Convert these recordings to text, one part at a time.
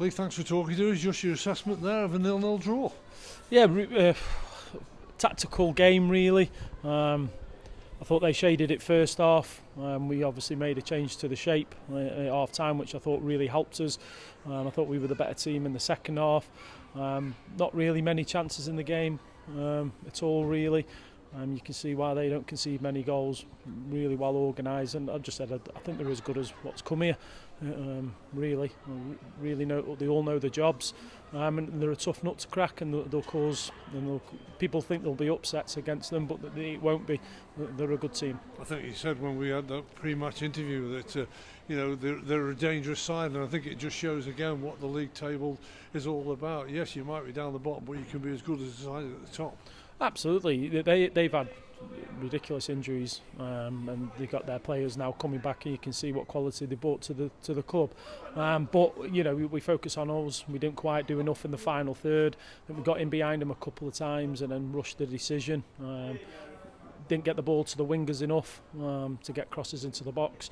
Lee, thanks for talking to us. Just your assessment there of a 0-0 draw. Yeah, tactical game really. I thought they shaded it first half. We obviously made a change to the shape at half time, which I thought really helped us. I thought we were the better team in the second half. Not really many chances in the game at all really. You can see why they don't concede many goals. Really well organised, and I just said I think they're as good as what's come here. Really know, they all know their jobs, and they're a tough nut to crack, and they'll cause. People think there'll be upsets against them, but it won't be. They're a good team. I think you said when we had that pre-match interview that they're a dangerous side, and I think it just shows again what the league table is all about. Yes, you might be down the bottom, but you can be as good as the side at the top. Absolutely, they've had ridiculous injuries, and they've got their players now coming back, and you can see what quality they brought to the club. But we focus on us. We didn't quite do enough in the final third. We got in behind them a couple of times and then rushed the decision. Didn't get the ball to the wingers enough to get crosses into the box.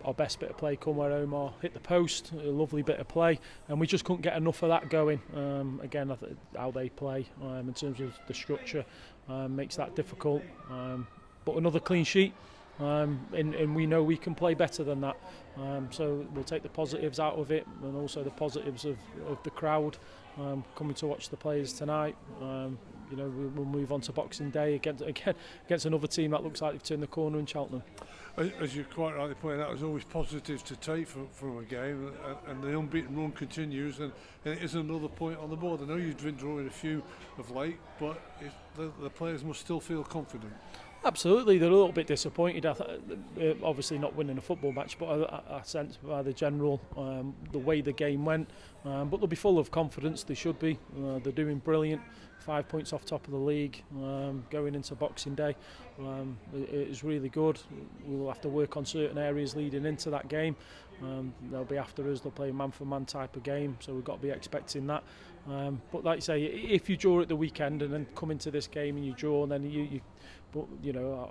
Our best bit of play come where Omar hit the post, a lovely bit of play, and we just couldn't get enough of that going. Again, how they play in terms of the structure makes that difficult. But another clean sheet, and we know we can play better than that. So we'll take the positives out of it, and also the positives of the crowd coming to watch the players tonight. We'll move on to Boxing Day against another team that looks like they've turned the corner in Cheltenham. As you quite rightly pointed out, there's always positives to take from a game, and the unbeaten run continues, and it is another point on the board. I know you've been drawing a few of late, but the players must still feel confident. Absolutely, they're a little bit disappointed. Obviously not winning a football match, but I sense by the general the way the game went. But they'll be full of confidence. They should be. They're doing brilliant. 5 points off top of the league going into Boxing Day. It is really good. We'll have to work on certain areas leading into that game. They'll be after us. They'll play a man-for-man type of game, so we've got to be expecting that. But like you say, if you draw at the weekend and then come into this game and you draw, and then but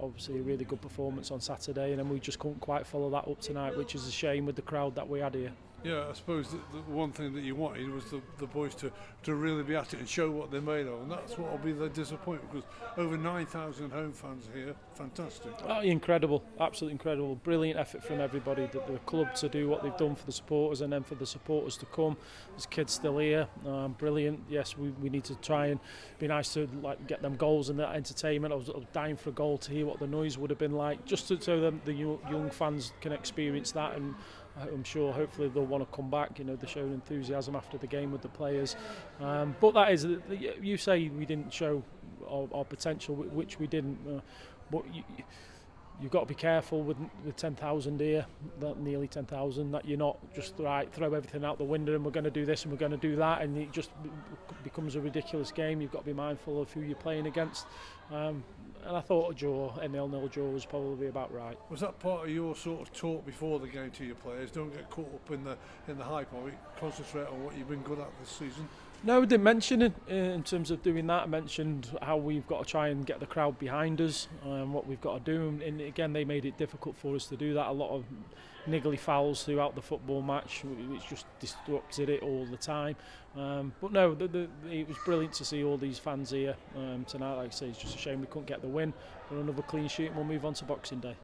obviously a really good performance on Saturday, and then we just couldn't quite follow that up tonight, which is a shame with the crowd that we had here. Yeah, I suppose the one thing that you wanted was the boys to really be at it and show what they're made of, and that's what will be the disappointment, because over 9,000 home fans here, fantastic. Oh, incredible, absolutely incredible. Brilliant effort from everybody, the club to do what they've done for the supporters, and then for the supporters to come. There's kids still here, brilliant. Yes, we need to try and be nice to get them goals and that entertainment. I was dying for a goal to hear what the noise would have been like, just so the young fans can experience that, and I'm sure hopefully they'll want to come back. They're showing enthusiasm after the game with the players. But that is, you say we didn't show our potential, which we didn't. But you've got to be careful with 10,000 here, nearly 10,000, that you're not just throw everything out the window and we're going to do this and we're going to do that, and it just becomes a ridiculous game. You've got to be mindful of who you're playing against. And I thought a 0-0 draw was probably about right. Was that part of your sort of talk before the game to your players? Don't get caught up in the hype of it. Concentrate on what you've been good at this season. No, I didn't mention it in terms of doing that. I mentioned how we've got to try and get the crowd behind us, what we've got to do. And again, they made it difficult for us to do that. A lot of niggly fouls throughout the football match, which just disrupted it all the time. But no, it was brilliant to see all these fans here tonight. Like I say, it's just a shame we couldn't get the win. But another clean sheet and we'll move on to Boxing Day.